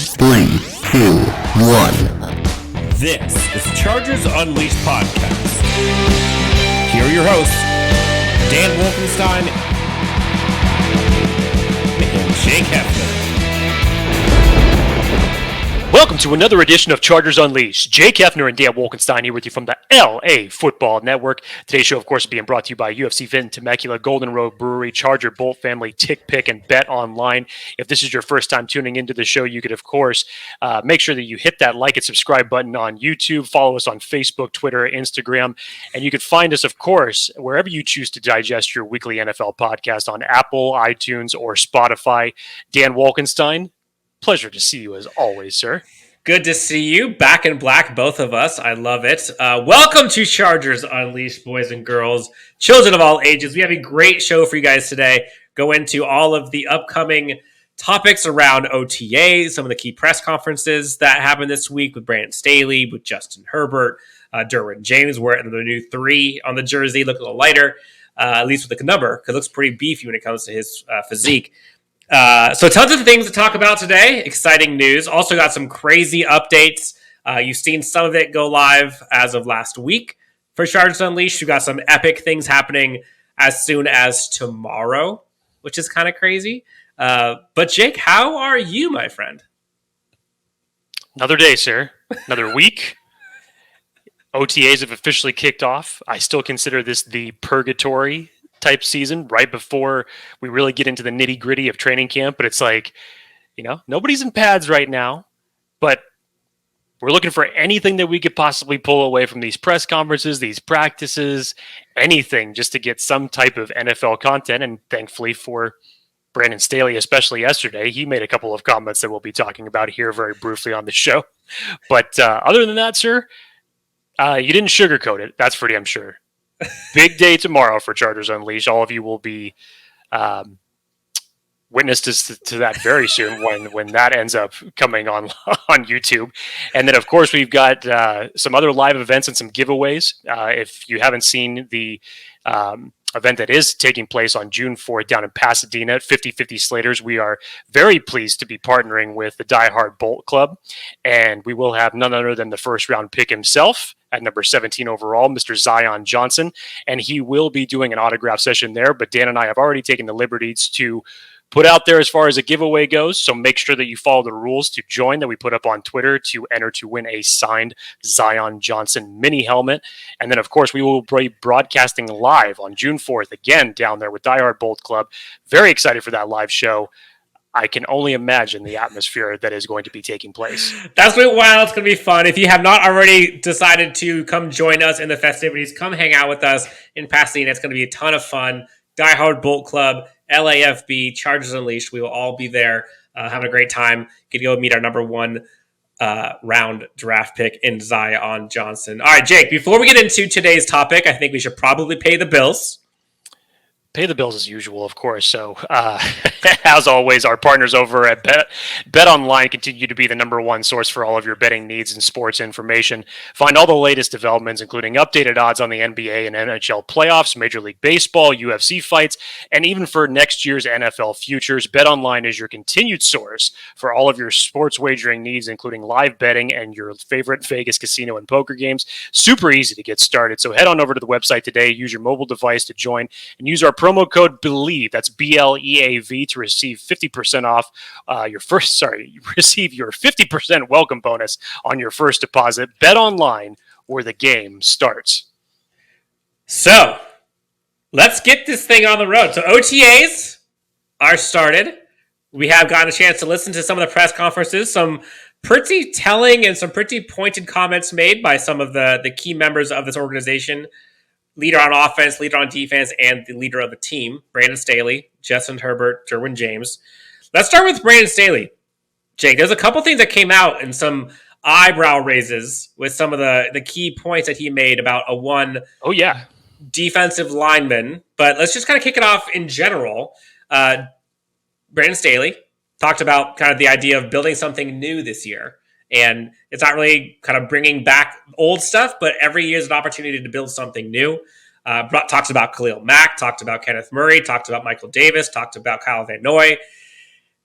3, 2, 1. This is Chargers Unleashed podcast. Here are your hosts, Dan Wolfenstein and Jake Hefner. Welcome to another edition of Chargers Unleashed. Jake Hefner and Dan Wolfenstein here with you from the LA Football Network. Today's show, of course, is being brought to you by UFC Fit and Temecula, Golden Road Brewery, Charger Bolt Family, Tick Pick, and Bet Online. If this is your first time tuning into the show, you could, of course, make sure that you hit that like and subscribe button on YouTube. Follow us on Facebook, Twitter, Instagram. And you can find us, of course, wherever you choose to digest your weekly NFL podcast on Apple, iTunes, or Spotify. Dan Wolfenstein, pleasure to see you as always, sir. Good to see you. Back in black, both of us. I love it. Welcome to Chargers Unleashed, boys and girls, children of all ages. We have a great show for you guys today. Go into all of the upcoming topics around OTAs, some of the key press conferences that happened this week with Brandon Staley, with Justin Herbert, Derwin James wearing the new 3 on the jersey, look a little lighter, at least with the number, because it looks pretty beefy when it comes to his physique. So tons of things to talk about today. Exciting news. Also got some crazy updates. You've seen some of it go live as of last week for Chargers Unleashed. We've got some epic things happening as soon as tomorrow, which is kind of crazy. But Jake, how are you, my friend? Another day, sir. Another week. OTAs have officially kicked off. I still consider this the purgatory type season right before we really get into the nitty gritty of training camp. But it's like, nobody's in pads right now, but we're looking for anything that we could possibly pull away from these press conferences, these practices, anything just to get some type of NFL content. And thankfully for Brandon Staley, especially yesterday, he made a couple of comments that we'll be talking about here very briefly on the show. But other than that, sir, you didn't sugarcoat it. That's for damn sure. Big day tomorrow for Chargers Unleashed. All of you will be witnesses to that very soon when that ends up coming on YouTube. And then, of course, we've got some other live events and some giveaways. If you haven't seen the event that is taking place on June 4th down in Pasadena at 50/50 Slaters, we are very pleased to be partnering with the Die Hard Bolt Club. And we will have none other than the first round pick himself at number 17 overall, Mr. Zion Johnson. And he will be doing an autograph session there. But Dan and I have already taken the liberties to put out there as far as a giveaway goes. So make sure that you follow the rules to join that we put up on Twitter to enter to win a signed Zion Johnson mini helmet. And then, of course, we will be broadcasting live on June 4th, again, down there with Die Hard Bolt Club. Very excited for that live show. I can only imagine the atmosphere that is going to be taking place. That's going to be wild. It's going to be fun. If you have not already decided to come join us in the festivities, come hang out with us in Pasadena. It's going to be a ton of fun. Die Hard Bolt Club, LAFB, Chargers Unleashed. We will all be there having a great time. Get to go meet our number 1 round draft pick in Zion Johnson. All right, Jake, before we get into today's topic, I think we should probably pay the bills. Pay the bills as usual, of course. So, as always, our partners over at Bet Online continue to be the number 1 source for all of your betting needs and sports information. Find all the latest developments, including updated odds on the NBA and NHL playoffs, Major League Baseball, UFC fights, and even for next year's NFL futures. Bet Online is your continued source for all of your sports wagering needs, including live betting and your favorite Vegas casino and poker games. Super easy to get started. So head on over to the website today, use your mobile device to join, and use our promo code BELIEVE, that's BLEAV, to receive 50% off receive your 50% welcome bonus on your first deposit. Bet Online, where the game starts. So, let's get this thing on the road. So, OTAs are started. We have gotten a chance to listen to some of the press conferences, some pretty telling and some pretty pointed comments made by some of the key members of this organization. Leader on offense, leader on defense, and the leader of the team, Brandon Staley, Justin Herbert, Derwin James. Let's start with Brandon Staley. Jake, there's a couple things that came out and some eyebrow raises with some of the key points that he made about a one defensive lineman. But let's just kind of kick it off in general. Brandon Staley talked about kind of the idea of building something new this year. And it's not really kind of bringing back old stuff, but every year is an opportunity to build something new. Talks about Khalil Mack, talked about Kenneth Murray, talked about Michael Davis, talked about Kyle Van Noy.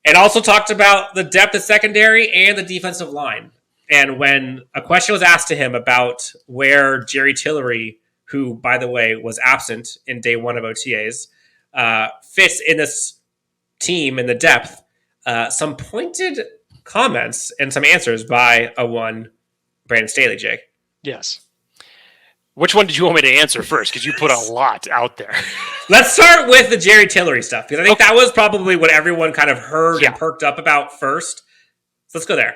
And also talked about the depth of secondary and the defensive line. And when a question was asked to him about where Jerry Tillery, who, by the way, was absent in day one of OTAs, fits in this team in the depth, some pointed comments and some answers by a one Brandon Staley, Jake. Yes. Which one did you want me to answer first? Because you put a lot out there. Let's start with the Jerry Tillery stuff, because I think that was probably what everyone kind of heard and perked up about first. So let's go there.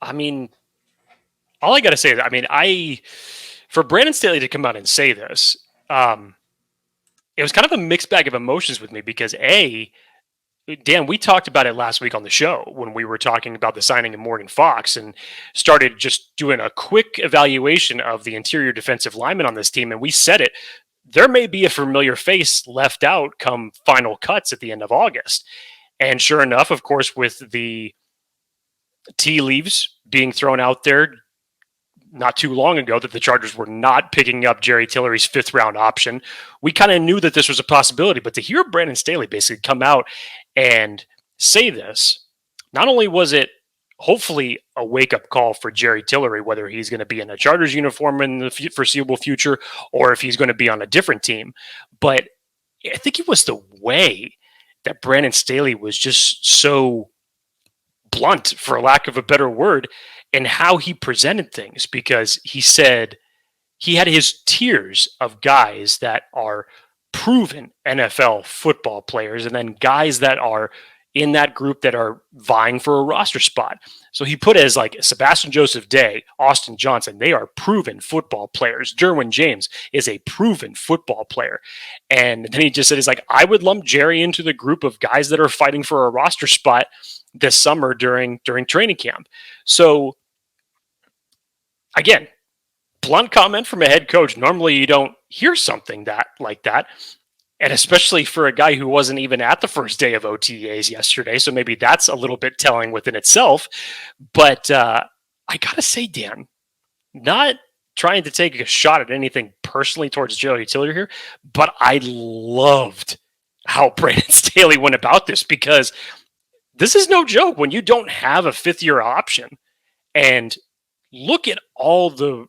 I mean, all I got to say is, for Brandon Staley to come out and say this, it was kind of a mixed bag of emotions with me because Dan, we talked about it last week on the show when we were talking about the signing of Morgan Fox and started just doing a quick evaluation of the interior defensive linemen on this team. And we said it, there may be a familiar face left out come final cuts at the end of August. And sure enough, of course, with the tea leaves being thrown out there not too long ago that the Chargers were not picking up Jerry Tillery's 5th round option, we kind of knew that this was a possibility. But to hear Brandon Staley basically come out and say this, not only was it hopefully a wake-up call for Jerry Tillery, whether he's going to be in a Chargers uniform in the foreseeable future or if he's going to be on a different team, but I think it was the way that Brandon Staley was just so blunt, for lack of a better word, in how he presented things, because he said he had his tiers of guys that are proven NFL football players and then guys that are in that group that are vying for a roster spot. So he put it as like Sebastian Joseph Day, Austin Johnson, they are proven football players. Derwin James is a proven football player. And then he just said, he's like, I would lump Jerry into the group of guys that are fighting for a roster spot this summer during training camp. So again, blunt comment from a head coach. Normally you don't hear something like that. And especially for a guy who wasn't even at the first day of OTAs yesterday. So maybe that's a little bit telling within itself. But I got to say, Dan, not trying to take a shot at anything personally towards Gerald Tillery here, but I loved how Brandon Staley went about this, because this is no joke when you don't have a 5th-year option. And look at all the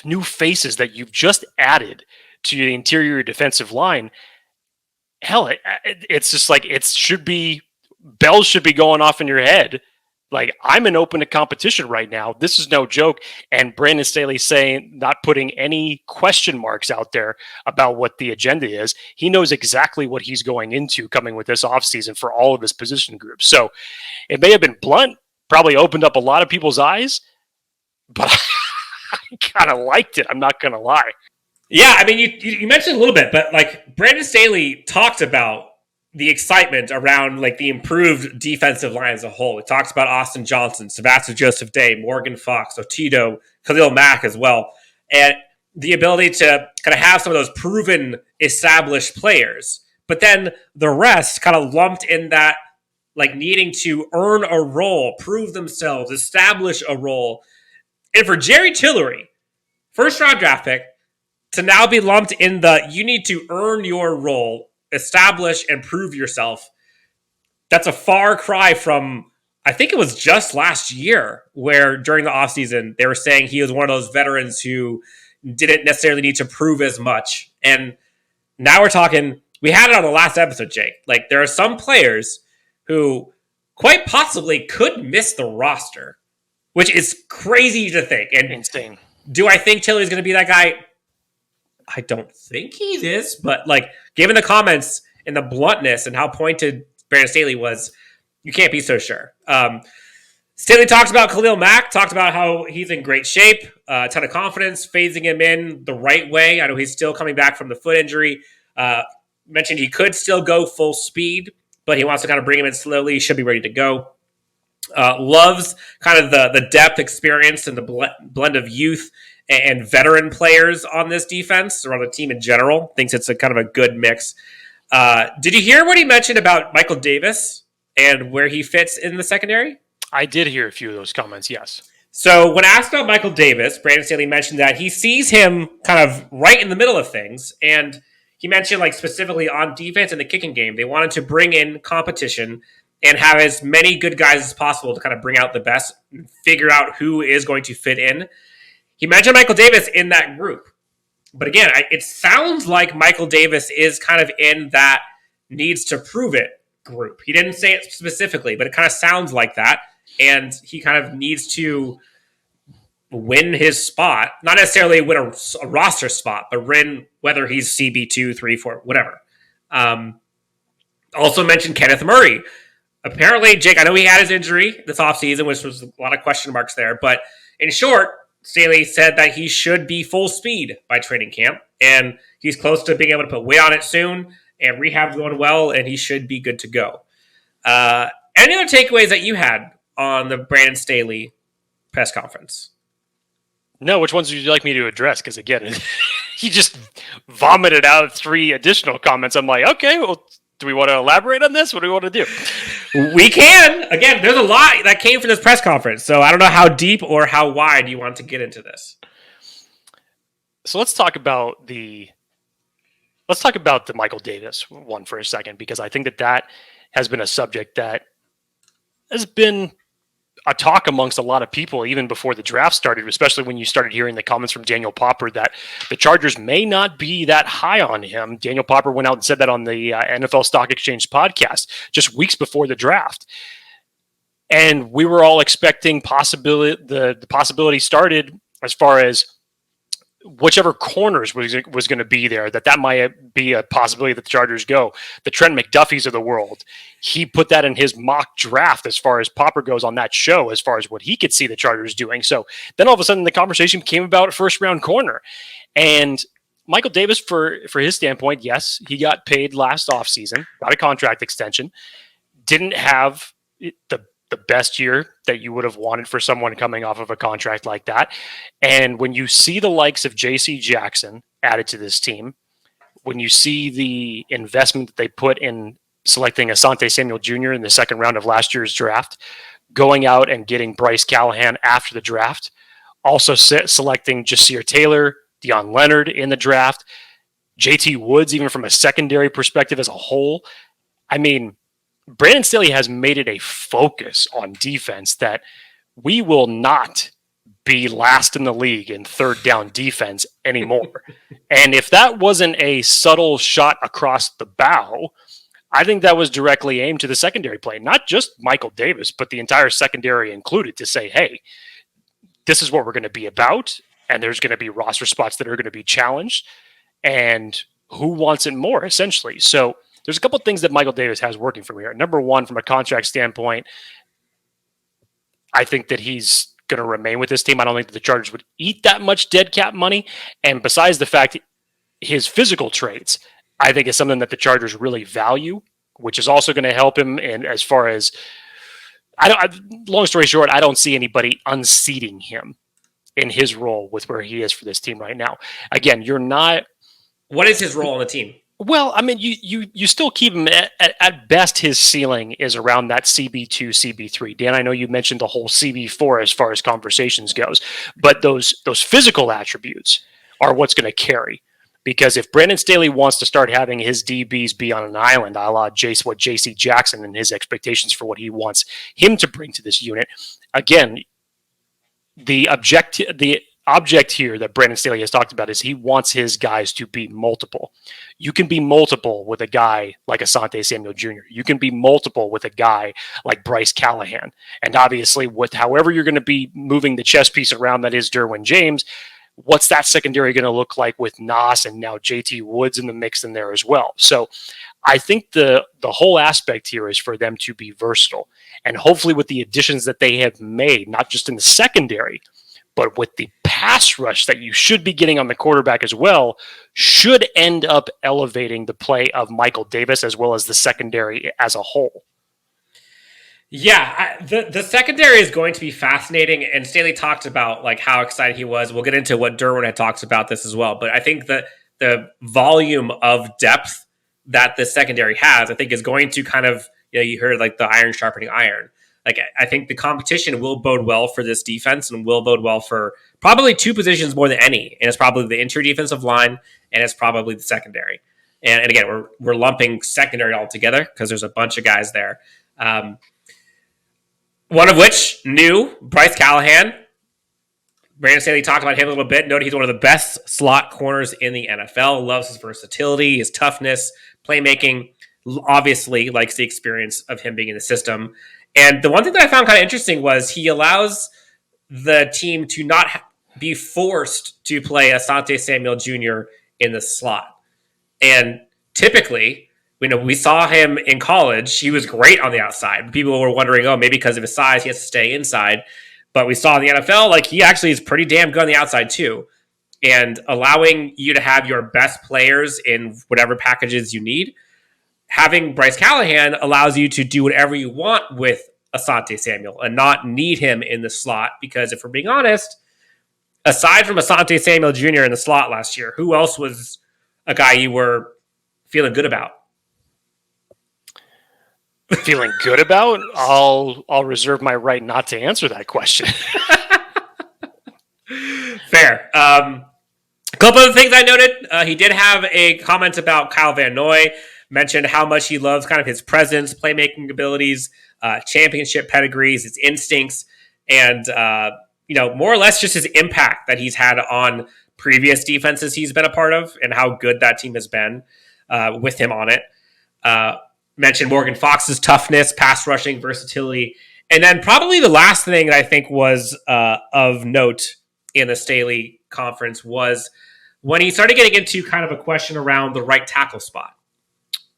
new faces that you've just added to the interior defensive line. Hell, it's just like bells should be going off in your head. Like, I'm in open competition right now. This is no joke. And Brandon Staley saying, not putting any question marks out there about what the agenda is. He knows exactly what he's going into coming with this offseason for all of his position groups. So it may have been blunt, probably opened up a lot of people's eyes, but I kind of liked it. I'm not going to lie. Yeah, I mean, you mentioned a little bit, but like Brandon Staley talked about the excitement around like the improved defensive line as a whole. He talks about Austin Johnson, Sebastian Joseph Day, Morgan Fox, Otito, Khalil Mack as well, and the ability to kind of have some of those proven, established players. But then the rest kind of lumped in that like needing to earn a role, prove themselves, establish a role. And for Jerry Tillery, 1st-round draft pick, to now be lumped in the you need to earn your role, establish and prove yourself, that's a far cry from, I think it was just last year, where during the offseason, they were saying he was one of those veterans who didn't necessarily need to prove as much. And now we're talking, we had it on the last episode, Jake. Like, there are some players who quite possibly could miss the roster, which is crazy to think. And insane. Do I think Tillery's going to be that guy? I don't think he is, but like, given the comments and the bluntness and how pointed Brandon Staley was, you can't be so sure. Staley talks about Khalil Mack, talked about how he's in great shape, a ton of confidence, phasing him in the right way. I know he's still coming back from the foot injury. Mentioned he could still go full speed, but he wants to kind of bring him in slowly. He should be ready to go. Loves kind of the depth, experience, and the blend of youth and veteran players on this defense, or on the team in general. Thinks it's a kind of a good mix. Did you hear what he mentioned about Michael Davis and where he fits in the secondary? I did hear a few of those comments, yes. So when asked about Michael Davis, Brandon Staley mentioned that he sees him kind of right in the middle of things, and he mentioned like specifically on defense and the kicking game, they wanted to bring in competition and have as many good guys as possible to kind of bring out the best, and figure out who is going to fit in. He mentioned Michael Davis in that group. But again, it sounds like Michael Davis is kind of in that needs to prove it group. He didn't say it specifically, but it kind of sounds like that. And he kind of needs to win his spot, not necessarily win a roster spot, but win whether he's CB2, 3, 4, whatever. Also mentioned Kenneth Murray. Apparently, Jake, I know he had his injury this offseason, which was a lot of question marks there. But in short, Staley said that he should be full speed by training camp. And he's close to being able to put weight on it soon. And rehab's going well, and he should be good to go. Any other takeaways that you had on the Brandon Staley press conference? No, which ones would you like me to address? Because again, he just vomited out 3 additional comments. I'm like, okay, well, do we want to elaborate on this? What do we want to do? We can. Again, there's a lot that came from this press conference, so I don't know how deep or how wide you want to get into this. So let's talk about the Michael Davis one for a second, because I think that has been a subject that has been a talk amongst a lot of people even before the draft started, especially when you started hearing the comments from Daniel Popper that the Chargers may not be that high on him. Daniel Popper went out and said that on the NFL Stock Exchange podcast just weeks before the draft. And we were all expecting the possibility started as far as whichever corners was going to be there, that might be a possibility that the Chargers go. The Trent McDuffies of the world, he put that in his mock draft as far as Popper goes on that show, as far as what he could see the Chargers doing. So then all of a sudden the conversation became about a first-round corner. And Michael Davis, for his standpoint, yes, he got paid last offseason, got a contract extension, didn't have the best year that you would have wanted for someone coming off of a contract like that. And when you see the likes of J.C. Jackson added to this team, when you see the investment that they put in selecting Asante Samuel Jr. in the second round of last year's draft, going out and getting Bryce Callahan after the draft, also selecting Jasir Taylor, Deion Leonard in the draft, JT Woods, even from a secondary perspective as a whole. I mean, Brandon Staley has made it a focus on defense that we will not be last in the league in third down defense anymore. And if that wasn't a subtle shot across the bow, I think that was directly aimed to the secondary play, not just Michael Davis, but the entire secondary included, to say, hey, this is what we're going to be about. And there's going to be roster spots that are going to be challenged. And who wants it more, essentially? So there's a couple of things that Michael Davis has working for me here. Number one, from a contract standpoint, I think that he's going to remain with this team. I don't think that the Chargers would eat that much dead cap money. And besides the fact, his physical traits, I think, is something that the Chargers really value, which is also going to help him. And as far as, long story short, I don't see anybody unseating him in his role with where he is for this team right now. Again, you're not. What is his role on the team? Well, I mean, you still keep him at best. His ceiling is around that CB2, CB3. Dan, I know you mentioned the whole CB4 as far as conversations goes, but those physical attributes are what's going to carry. Because if Brandon Staley wants to start having his DBs be on an island, a la what J.C. Jackson and his expectations for what he wants him to bring to this unit, again, the object here that Brandon Staley has talked about is he wants his guys to be multiple. You can be multiple with a guy like Asante Samuel Jr. You can be multiple with a guy like Bryce Callahan. And obviously, with however you're going to be moving the chess piece around that is Derwin James, what's that secondary going to look like with Nas and now JT Woods in the mix in there as well? So I think the whole aspect here is for them to be versatile. And hopefully with the additions that they have made, not just in the secondary, but with the pass rush that you should be getting on the quarterback as well, should end up elevating the play of Michael Davis as well as the secondary as a whole. Yeah, the secondary is going to be fascinating, and Staley talked about like how excited he was. We'll get into what Derwin had talked about this as well, but I think that the volume of depth that the secondary has, I think, is going to kind of, you heard like the iron sharpening iron. Like, I think the competition will bode well for this defense and will bode well for probably two positions more than any, and it's probably the interior defensive line and it's probably the secondary. And again, we're lumping secondary all together because there's a bunch of guys there. One of which knew Bryce Callahan. Brandon Staley talked about him a little bit, noted he's one of the best slot corners in the NFL, loves his versatility, his toughness, playmaking, obviously likes the experience of him being in the system. And the one thing that I found kind of interesting was he allows the team to not be forced to play Asante Samuel Jr. in the slot. And typically, we saw him in college. He was great on the outside. People were wondering, oh, maybe because of his size, he has to stay inside. But we saw in the NFL, like, he actually is pretty damn good on the outside too. And allowing you to have your best players in whatever packages you need, having Bryce Callahan allows you to do whatever you want with Asante Samuel and not need him in the slot. Because if we're being honest, aside from Asante Samuel Jr. in the slot last year, who else was a guy you were feeling good about? Feeling good about? I'll reserve my right not to answer that question. Fair. A couple of things I noted. He did have a comment about Kyle Van Noy, mentioned how much he loves kind of his presence, playmaking abilities, championship pedigrees, his instincts, and more or less just his impact that he's had on previous defenses he's been a part of and how good that team has been with him on it. Mentioned Morgan Fox's toughness, pass rushing, versatility. And then probably the last thing that I think was of note in the Staley conference was when he started getting into kind of a question around the right tackle spot.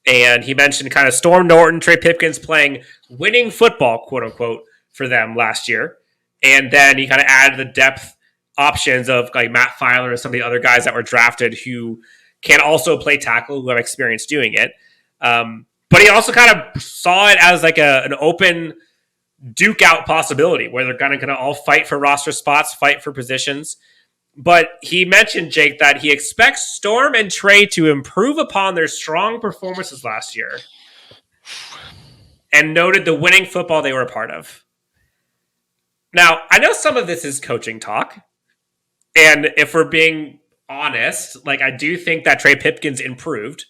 And he mentioned kind of Storm Norton, Trey Pipkins playing winning football, quote unquote, for them last year. And then he kind of added the depth options of like Matt Filer and some of the other guys that were drafted who can also play tackle, who have experience doing it. But he also kind of saw it as like an open duke out possibility where they're kind of going to all fight for roster spots, fight for positions. But he mentioned, Jake, that he expects Storm and Trey to improve upon their strong performances last year and noted the winning football they were a part of. Now, I know some of this is coaching talk. And if we're being honest, like I do think that Trey Pipkins improved.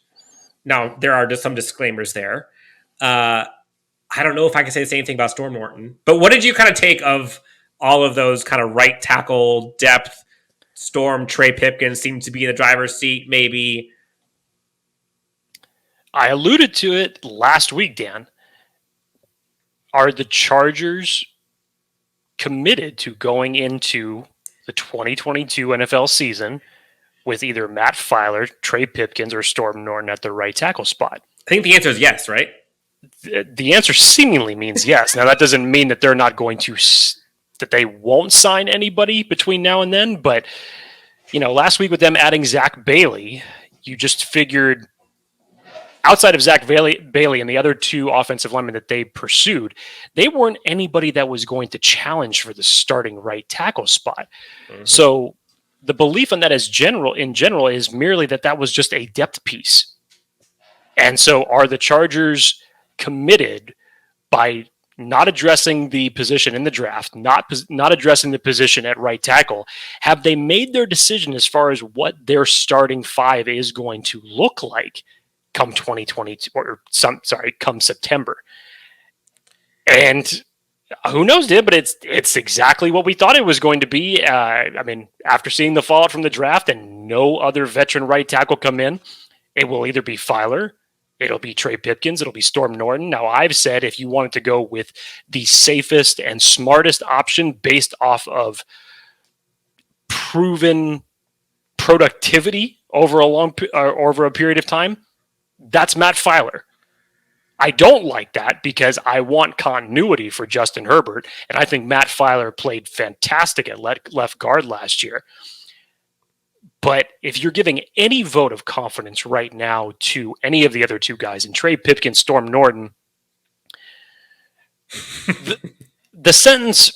Now, there are just some disclaimers there. I don't know if I can say the same thing about Storm Norton. But what did you kind of take of all of those kind of right tackle depth? Storm, Trey Pipkins seemed to be in the driver's seat, maybe. I alluded to it last week, Dan. Are the Chargers committed to going into the 2022 NFL season with either Matt Filer, Trey Pipkins, or Storm Norton at the right tackle spot? I think the answer is yes, right? The answer seemingly means yes. Now, that doesn't mean that they're not going to, that they won't sign anybody between now and then. But, last week with them adding Zach Bailey, you just figured outside of Zach Bailey and the other two offensive linemen that they pursued, they weren't anybody that was going to challenge for the starting right tackle spot. Mm-hmm. So, the belief in that in general is merely that was just a depth piece. And so are the Chargers committed by not addressing the position in the draft, not addressing the position at right tackle? Have they made their decision as far as what their starting five is going to look like come 2022 come September? And who knows, dude, but it's exactly what we thought it was going to be. After seeing the fallout from the draft and no other veteran right tackle come in, it will either be Filer, it'll be Trey Pipkins, it'll be Storm Norton. Now, I've said if you wanted to go with the safest and smartest option based off of proven productivity over a period of time, that's Matt Filer. I don't like that because I want continuity for Justin Herbert, and I think Matt Filer played fantastic at left guard last year. But if you're giving any vote of confidence right now to any of the other two guys, and Trey Pipkins, Storm Norton, the sentence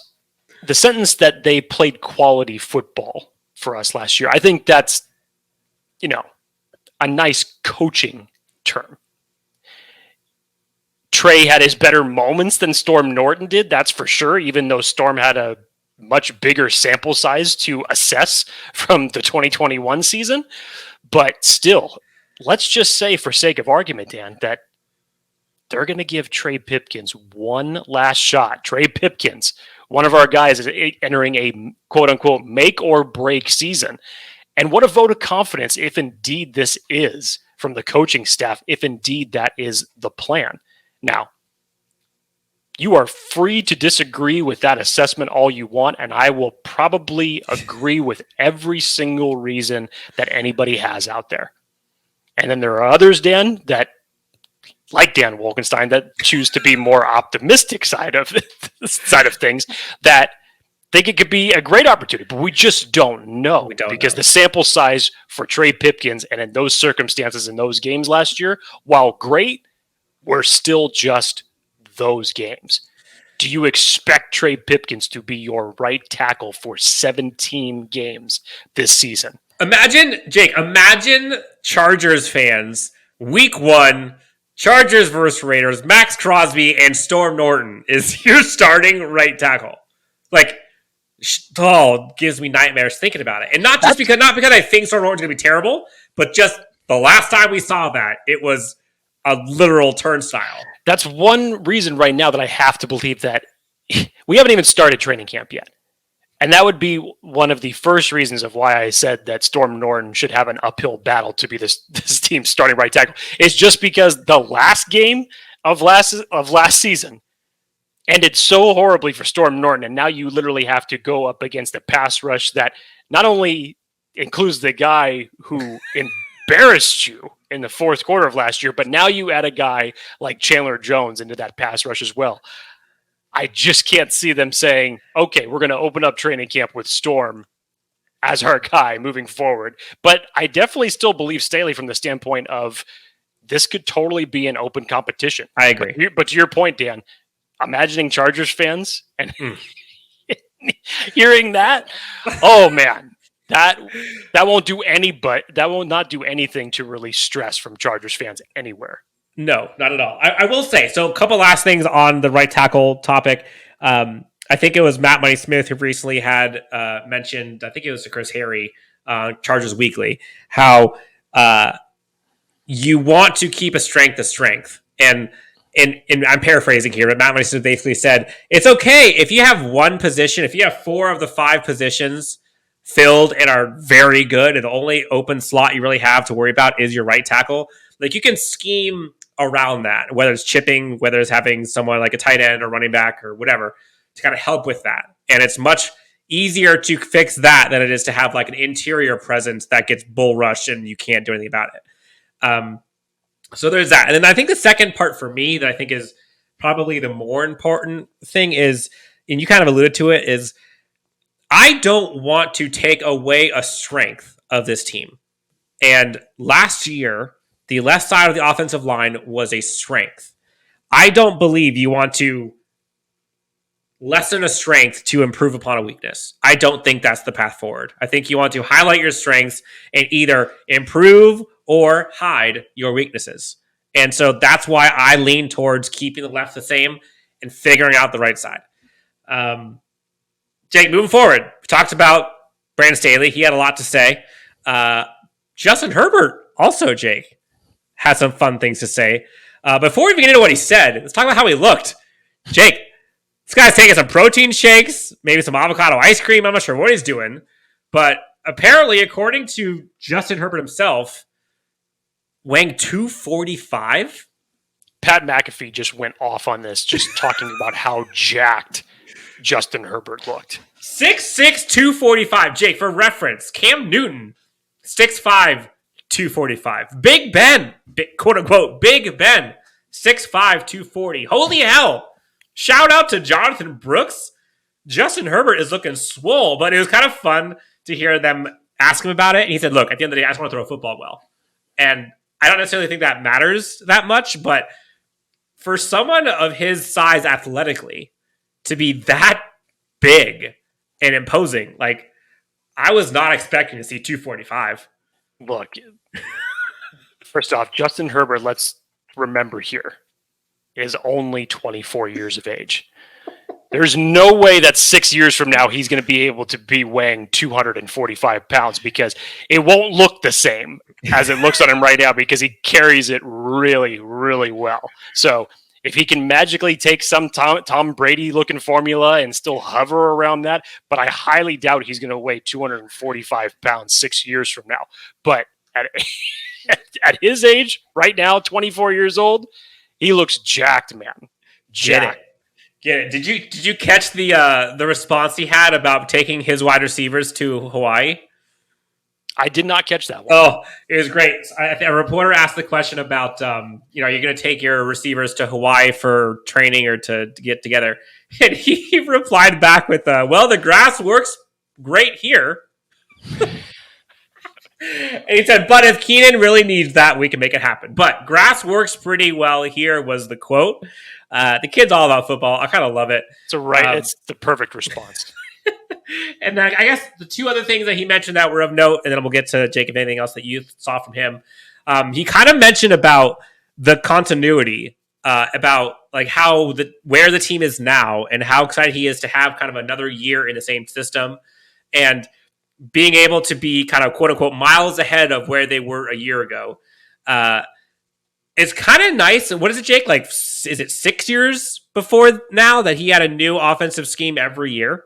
that they played quality football for us last year, I think that's, a nice coaching term. Trey had his better moments than Storm Norton did, that's for sure, even though Storm had a much bigger sample size to assess from the 2021 season. But still, let's just say, for sake of argument, Dan, that they're going to give Trey Pipkins one last shot. Trey Pipkins, one of our guys, is entering a quote-unquote make-or-break season. And what a vote of confidence, if indeed this is, from the coaching staff, if indeed that is the plan. Now, you are free to disagree with that assessment all you want, and I will probably agree with every single reason that anybody has out there. And then there are others, Dan, that, like Dan Wolkenstein, that choose to be more optimistic side of things, that think it could be a great opportunity, but we just don't know. Because the sample size for Trey Pipkins and in those circumstances in those games last year, while great, were still just those games. Do you expect Trey Pipkins to be your right tackle for 17 games this season? Imagine Chargers fans, week 1, Chargers versus Raiders, Max Crosby and Storm Norton is your starting right tackle. Like, gives me nightmares thinking about it. And not because I think Storm Norton's going to be terrible, but just the last time we saw that, it was a literal turnstile. That's one reason right now that I have to believe that we haven't even started training camp yet. And that would be one of the first reasons of why I said that Storm Norton should have an uphill battle to be this team's starting right tackle. It's just because the last game of last season ended so horribly for Storm Norton, and now you literally have to go up against a pass rush that not only includes the guy who embarrassed you in the fourth quarter of last year, but now you add a guy like Chandler Jones into that pass rush as well. I just can't see them saying, okay, we're going to open up training camp with Storm as our guy moving forward. But I definitely still believe Staley from the standpoint of this could totally be an open competition. I agree. But to your point, Dan, imagining Chargers fans and hearing that, oh man, that won't do that will not do anything to release stress from Chargers fans anywhere. No, not at all. I will say, so a couple last things on the right tackle topic. I think it was Matt Money Smith who recently had mentioned, I think it was to Chris Harry, Chargers Weekly, how you want to keep a strength. And I'm paraphrasing here, but Matt Money Smith basically said, it's okay if you have one position, if you have 4 of the 5 positions filled and are very good, and the only open slot you really have to worry about is your right tackle, like you can scheme around that, whether it's chipping, whether it's having someone like a tight end or running back or whatever to kind of help with that. And it's much easier to fix that than it is to have like an interior presence that gets bull rushed and you can't do anything about it. So there's that. And then I think the second part for me that I think is probably the more important thing is, and you kind of alluded to it, is I don't want to take away a strength of this team. And last year, the left side of the offensive line was a strength. I don't believe you want to lessen a strength to improve upon a weakness. I don't think that's the path forward. I think you want to highlight your strengths and either improve or hide your weaknesses. And so that's why I lean towards keeping the left the same and figuring out the right side. Jake, moving forward, we talked about Brandon Staley. He had a lot to say. Justin Herbert also, Jake, had some fun things to say. Before we even get into what he said, let's talk about how he looked. Jake, this guy's taking some protein shakes, maybe some avocado ice cream. I'm not sure what he's doing. But apparently, according to Justin Herbert himself, weighing 245. Pat McAfee just went off on this, just talking about how jacked Justin Herbert looked. 6'6", 245. Jake, for reference, Cam Newton, 6'5", 245. Big Ben, quote unquote, Big Ben, 6'5", 240. Holy hell. Shout out to Jonathan Brooks. Justin Herbert is looking swole, but it was kind of fun to hear them ask him about it. And he said, look, at the end of the day, I just want to throw a football well. And I don't necessarily think that matters that much, but for someone of his size athletically to be that big and imposing, like, I was not expecting to see 245. Look, first off, Justin Herbert, let's remember here, is only 24 years of age. There's no way that 6 years from now he's going to be able to be weighing 245 pounds because it won't look the same as it looks on him right now because he carries it really, really well. So if he can magically take some Tom Brady looking formula and still hover around that, but I highly doubt he's going to weigh 245 pounds 6 years from now. But at his age, right now, 24 years old, he looks jacked, man. Jacked. Get it. Did you catch the response he had about taking his wide receivers to Hawaii? I did not catch that one. Oh, it was great. A reporter asked the question about, you're going to take your receivers to Hawaii for training or to get together. And he replied back with, well, the grass works great here. And he said, but if Keenan really needs that, we can make it happen. But grass works pretty well here was the quote. The kid's all about football. I kind of love it. It's the perfect response. And I guess the two other things that he mentioned that were of note, and then we'll get to Jacob, anything else that you saw from him. He kind of mentioned about the continuity, about like where the team is now and how excited he is to have kind of another year in the same system and being able to be kind of quote unquote miles ahead of where they were a year ago. It's kind of nice. What is it, Jake? Like, is it 6 years before now that he had a new offensive scheme every year?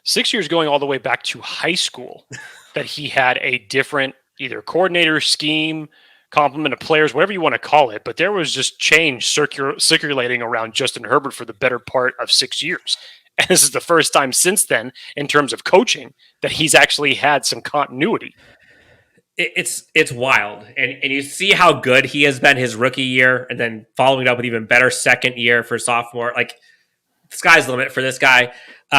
6 years going all the way back to high school that he had a different either coordinator, scheme, complement of players, whatever you want to call it. But there was just change circulating around Justin Herbert for the better part of 6 years. And this is the first time since then, in terms of coaching, that he's actually had some continuity. It's wild. And you see how good he has been his rookie year and then following it up with even better second year for sophomore. Like, the sky's the limit for this guy.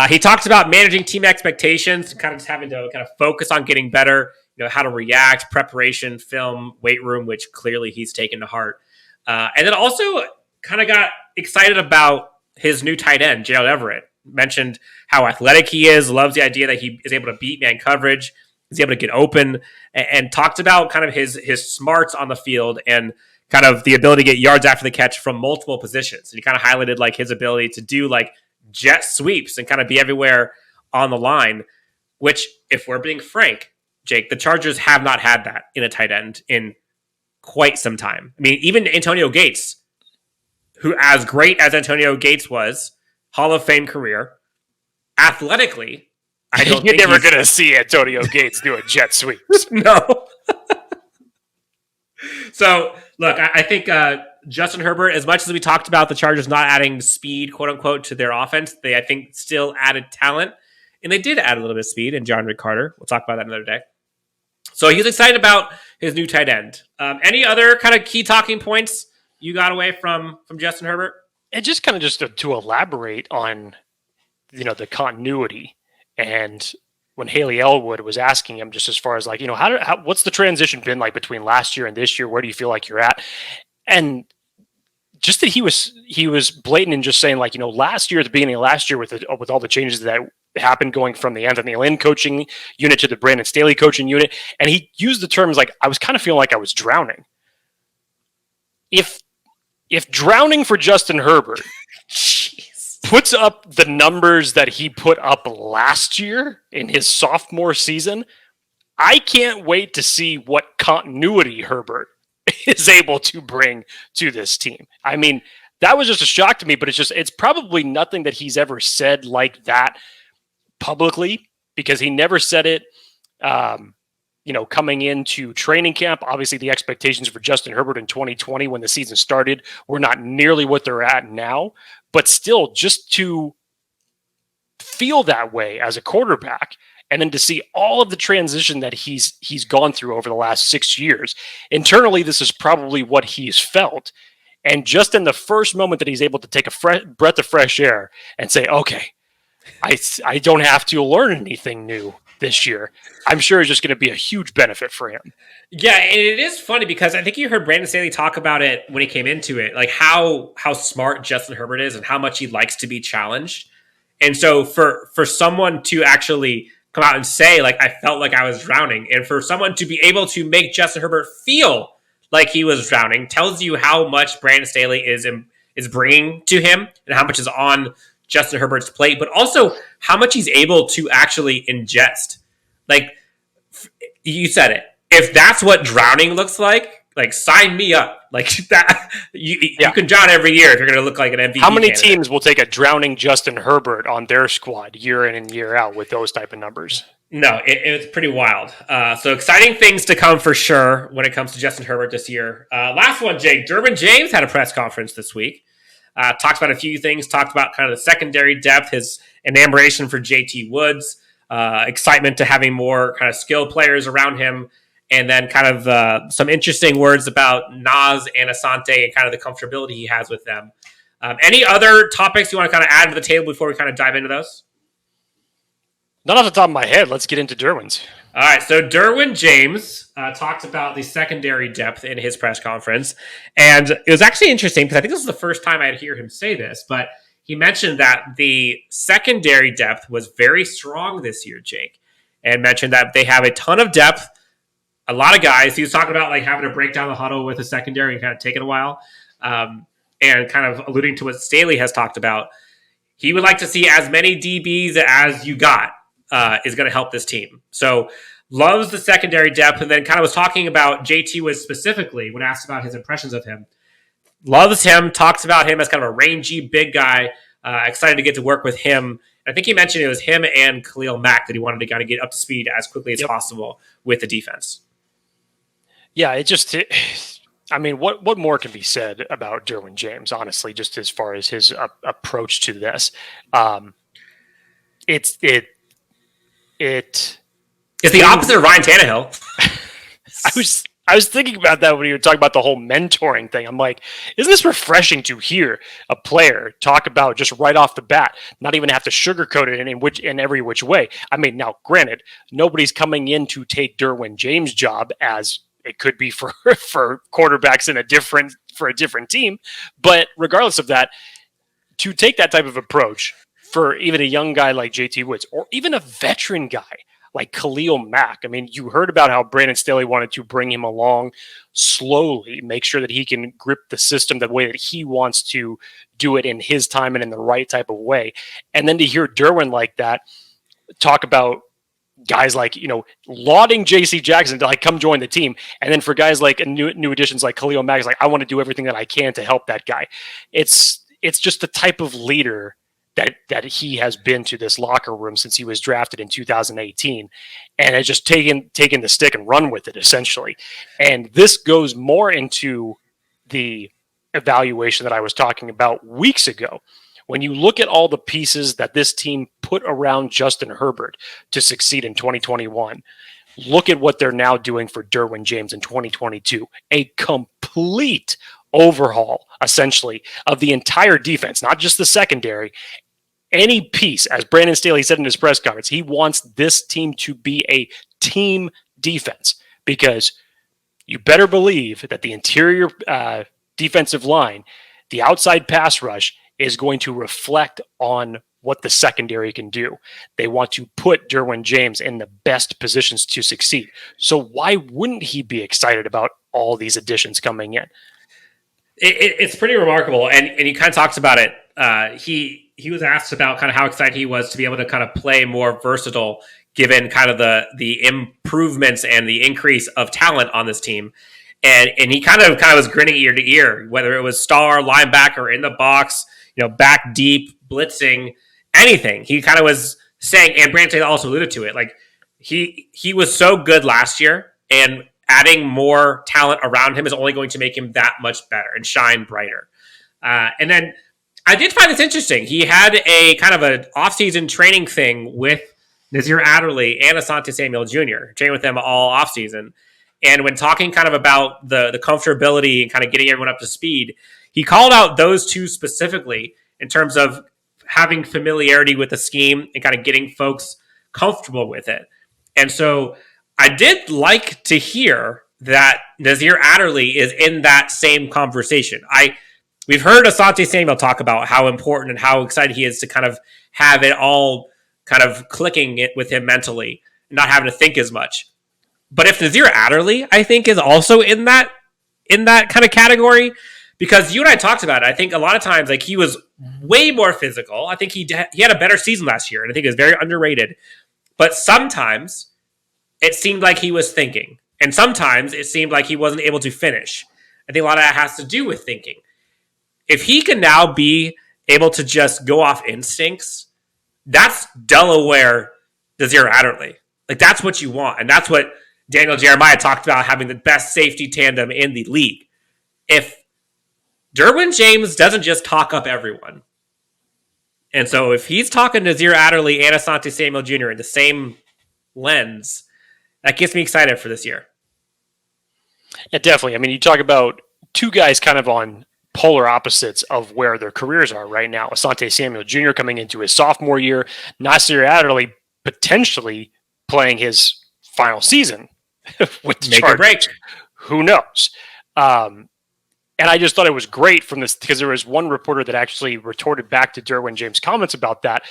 He talks about managing team expectations, kind of just having to kind of focus on getting better, how to react, preparation, film, weight room, which clearly he's taken to heart. And then also kind of got excited about his new tight end, Gerald Everett. Mentioned how athletic he is, loves the idea that he is able to beat man coverage, is able to get open, and talked about kind of his smarts on the field and kind of the ability to get yards after the catch from multiple positions. And he kind of highlighted like his ability to do like jet sweeps and kind of be everywhere on the line, which, if we're being frank, Jake, the Chargers have not had that in a tight end in quite some time. I mean, even Antonio Gates, who, as great as Antonio Gates was, Hall of Fame career, athletically, I don't You're think never going to see Antonio Gates do a jet sweep. No. So, look, I think Justin Herbert, as much as we talked about the Chargers not adding speed, quote unquote, to their offense, they, I think, still added talent. And they did add a little bit of speed in John Rick Carter. We'll talk about that another day. So he's excited about his new tight end. Any other kind of key talking points you got away from Justin Herbert? And just kind of to elaborate on, the continuity. And when Haley Elwood was asking him, just as far as like, what's the transition been like between last year and this year? Where do you feel like you're at? And just that he was blatant in just saying like, last year, at the beginning of last year, with all the changes that happened going from the Anthony Lynn coaching unit to the Brandon Staley coaching unit. And he used the terms like, I was kind of feeling like I was drowning. If drowning for Justin Herbert puts up the numbers that he put up last year in his sophomore season, I can't wait to see what continuity Herbert is able to bring to this team. I mean, that was just a shock to me, but it's probably nothing that he's ever said like that publicly, because he never said it, coming into training camp. Obviously, the expectations for Justin Herbert in 2020 when the season started were not nearly what they're at now. But still, just to feel that way as a quarterback, and then to see all of the transition that he's gone through over the last 6 years, internally, this is probably what he's felt. And just in the first moment that he's able to take a breath of fresh air and say, okay, I don't have to learn anything new this year, I'm sure it's just going to be a huge benefit for him. Yeah, and it is funny because I think you heard Brandon Staley talk about it when he came into it, like how smart Justin Herbert is and how much he likes to be challenged. And so for someone to actually come out and say, like, I felt like I was drowning, and for someone to be able to make Justin Herbert feel like he was drowning tells you how much Brandon Staley is bringing to him and how much is on Justin Herbert's plate, but also how much he's able to actually ingest. Like you said it, if that's what drowning looks like sign me up. Like that, you can drown every year if you're going to look like an MVP. How many candidate. teams will take a drowning Justin Herbert on their squad year in and year out with those type of numbers? No, it's pretty wild. So exciting things to come for sure when it comes to Justin Herbert this year. Last one, Jake. Derwin James had a press conference this week. Talked about a few things. Talked about kind of the secondary depth, his enamoration for JT Woods, excitement to having more kind of skilled players around him, and then kind of some interesting words about Nas and Asante and kind of the comfortability he has with them. Any other topics you want to kind of add to the table before we kind of dive into those? Not off the top of my head. Let's get into Derwin's. All right, so Derwin James talked about the secondary depth in his press conference, and it was actually interesting because I think this was the first time I'd hear him say this, but he mentioned that the secondary depth was very strong this year, Jake, and mentioned that they have a ton of depth, a lot of guys. He was talking about like having to break down the huddle with a secondary and kind of taking a while, and kind of alluding to what Staley has talked about. He would like to see as many DBs as you got. Is going to help this team. So loves the secondary depth, and then kind of was talking about JT Woods specifically when asked about his impressions of him. Loves him, talks about him as kind of a rangy big guy, excited to get to work with him. I think he mentioned it was him and Khalil Mack that he wanted to kind of get up to speed as quickly as possible with the defense. Yeah, what more can be said about Derwin James, honestly, just as far as his approach to this? It's the opposite of Ryan Tannehill. I was thinking about that when you were talking about the whole mentoring thing. I'm like, isn't this refreshing to hear a player talk about just right off the bat, not even have to sugarcoat it in every which way? I mean, now granted, nobody's coming in to take Derwin James' job as it could be for quarterbacks for a different team. But regardless of that, to take that type of approach for even a young guy like JT Woods, or even a veteran guy like Khalil Mack. I mean, you heard about how Brandon Staley wanted to bring him along slowly, make sure that he can grip the system the way that he wants to do it in his time and in the right type of way. And then to hear Derwin like that talk about guys like, lauding JC Jackson to come join the team. And then for guys like new additions like Khalil Mack, is like, I want to do everything that I can to help that guy. It's just the type of leader that he has been to this locker room since he was drafted in 2018, and has just taken the stick and run with it, essentially. And this goes more into the evaluation that I was talking about weeks ago. When you look at all the pieces that this team put around Justin Herbert to succeed in 2021, look at what they're now doing for Derwin James in 2022. A complete overhaul, essentially, of the entire defense, not just the secondary. Any piece, as Brandon Staley said in his press conference, he wants this team to be a team defense, because you better believe that the interior defensive line, the outside pass rush, is going to reflect on what the secondary can do. They want to put Derwin James in the best positions to succeed. So why wouldn't he be excited about all these additions coming in? It's pretty remarkable, and he kind of talks about it. He was asked about kind of how excited he was to be able to kind of play more versatile, given kind of the improvements and the increase of talent on this team. And he kind of was grinning ear to ear, whether it was star, linebacker, in the box, back deep, blitzing, anything. He kind of was saying, and Brandon also alluded to it, like he was so good last year, and adding more talent around him is only going to make him that much better and shine brighter. And then I did find this interesting. He had a kind of an offseason training thing with Nazir Adderley and Asante Samuel Jr., training with them all offseason. And when talking kind of about the comfortability and kind of getting everyone up to speed, he called out those two specifically in terms of having familiarity with the scheme and kind of getting folks comfortable with it. And so I did like to hear that Nazir Adderley is in that same conversation. We've heard Asante Samuel talk about how important and how excited he is to kind of have it all kind of clicking it with him mentally, not having to think as much. But if Nazir Adderley, I think, is also in that kind of category, Because you and I talked about it. I think a lot of times, like, he was way more physical. I think he had a better season last year, and I think it was very underrated. But sometimes it seemed like he was thinking, and sometimes it seemed like he wasn't able to finish. I think a lot of that has to do with thinking. If he can now be able to just go off instincts, that's Delaware Nazir Adderley. Like, that's what you want, and that's what Daniel Jeremiah talked about, having the best safety tandem in the league. If Derwin James doesn't just talk up everyone. And so if he's talking to Nazir Adderley and Asante Samuel Jr. in the same lens, that gets me excited for this year. Yeah, definitely. I mean, you talk about two guys kind of on polar opposites of where their careers are right now. Asante Samuel Jr. coming into his sophomore year, Nazir Adderley potentially playing his final season with the Make or break. Who knows? And I just thought it was great from this, because there was one reporter that actually retorted back to Derwin James' comments about that,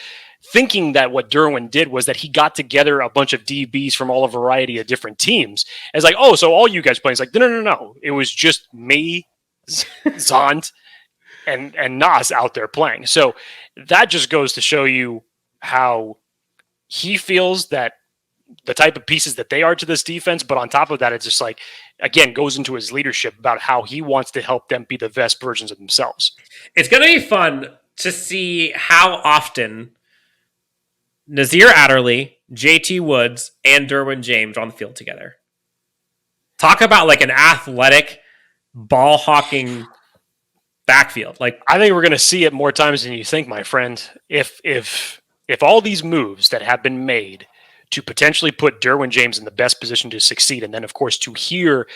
thinking that what Derwin did was that he got together a bunch of DBs from all a variety of different teams. It's like, oh, so all you guys playing? It's like, no. It was just me, Zant, and Nas out there playing. So that just goes to show you how he feels that the type of pieces that they are to this defense. But on top of that, it's just like, again, goes into his leadership about how he wants to help them be the best versions of themselves. It's going to be fun to see how often Nazir Adderley, JT Woods, and Derwin James are on the field together. Talk about like an athletic, ball hawking backfield. Like, I think we're going to see it more times than you think, my friend. If all these moves that have been made to potentially put Derwin James in the best position to succeed, and then, of course, to hear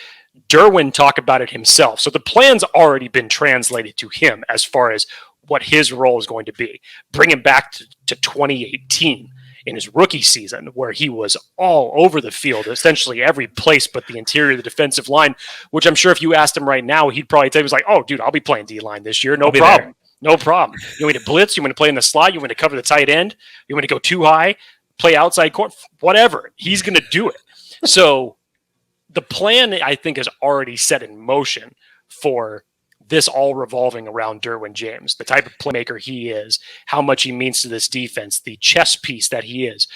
Derwin talk about it himself. So the plan's already been translated to him as far as what his role is going to be. Bring him back to 2018 in his rookie season, where he was all over the field, essentially every place but the interior of the defensive line, which I'm sure if you asked him right now, he'd probably tell you, like, oh, dude, I'll be playing D-line this year. No problem. No problem. You want me to blitz? You want me to play in the slot? You want me to cover the tight end? You want me to go too high? Play outside court, whatever. He's going to do it. So the plan, I think, is already set in motion for this, all revolving around Derwin James, the type of playmaker he is, how much he means to this defense, the chess piece that he is,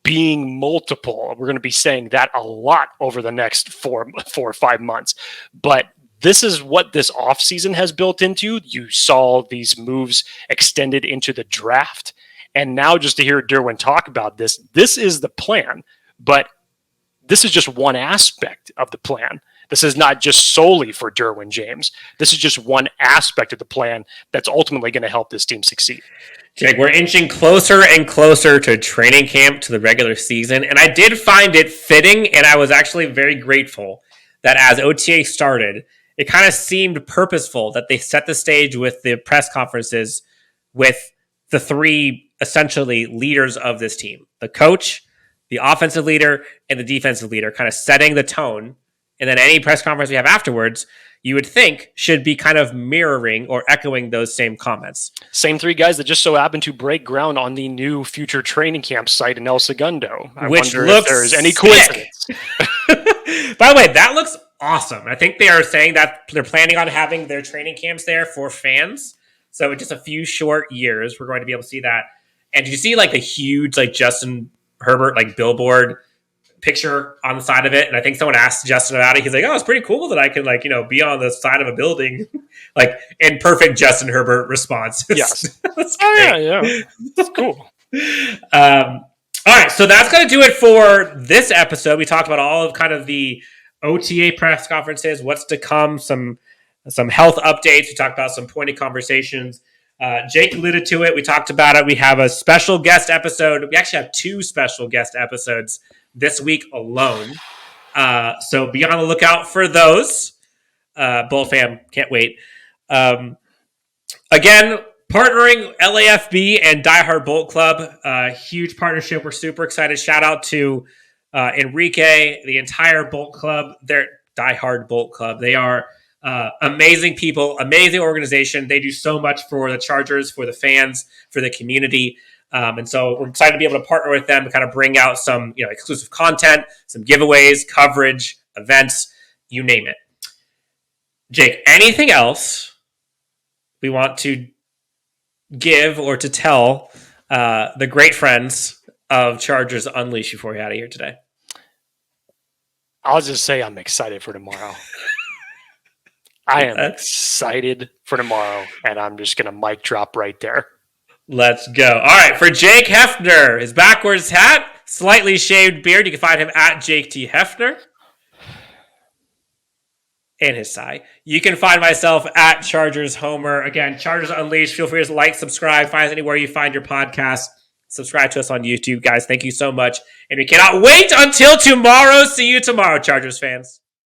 being multiple. We're going to be saying that a lot over the next 4 or 5 months. But this is what this offseason has built into. You saw these moves extended into the draft. And now just to hear Derwin talk about this is the plan. But this is just one aspect of the plan. This is not just solely for Derwin James. This is just one aspect of the plan that's ultimately going to help this team succeed. Jake, we're inching closer and closer to training camp, to the regular season. And I did find it fitting, and I was actually very grateful that as OTA started, it kind of seemed purposeful that they set the stage with the press conferences with the three essentially leaders of this team: the coach, the offensive leader, and the defensive leader, kind of setting the tone. And then any press conference we have afterwards, you would think should be kind of mirroring or echoing those same comments. Same three guys that just so happen to break ground on the new future training camp site in El Segundo. I wonder if there's any coincidence. By the way, that looks awesome. I think they are saying that they're planning on having their training camps there for fans. So in just a few short years, we're going to be able to see that. And did you see like the huge like Justin Herbert like billboard picture on the side of it? And I think someone asked Justin about it. He's like, oh, it's pretty cool that I can like, be on the side of a building, like in perfect Justin Herbert response. Yes. Yeah. That's cool. All right. So that's going to do it for this episode. We talked about all of kind of the OTA press conferences, what's to come, some health updates. We talked about some pointed conversations. Jake alluded to it. We talked about it. We have a special guest episode. We actually have 2 special guest episodes this week alone. So be on the lookout for those. Bull fam, can't wait. Again, partnering LAFB and Die Hard Bolt Club. Huge partnership. We're super excited. Shout out to Enrique, the entire Bolt Club. They're Die Hard Bolt Club. They are amazing people, amazing organization. They do so much for the Chargers, for the fans, for the community. And so we're excited to be able to partner with them to kind of bring out some, exclusive content, some giveaways, coverage, events, you name it. Jake, anything else we want to give or to tell the great friends of Chargers Unleashed before we get out of here today? I'll just say I'm excited for tomorrow. I am excited for tomorrow, and I'm just going to mic drop right there. Let's go. All right, for Jake Hefner, his backwards hat, slightly shaved beard. You can find him at Jake T. Hefner. And his tie. You can find myself at Chargers Homer. Again, Chargers Unleashed. Feel free to like, subscribe, find us anywhere you find your podcast. Subscribe to us on YouTube. Guys, thank you so much. And we cannot wait until tomorrow. See you tomorrow, Chargers fans.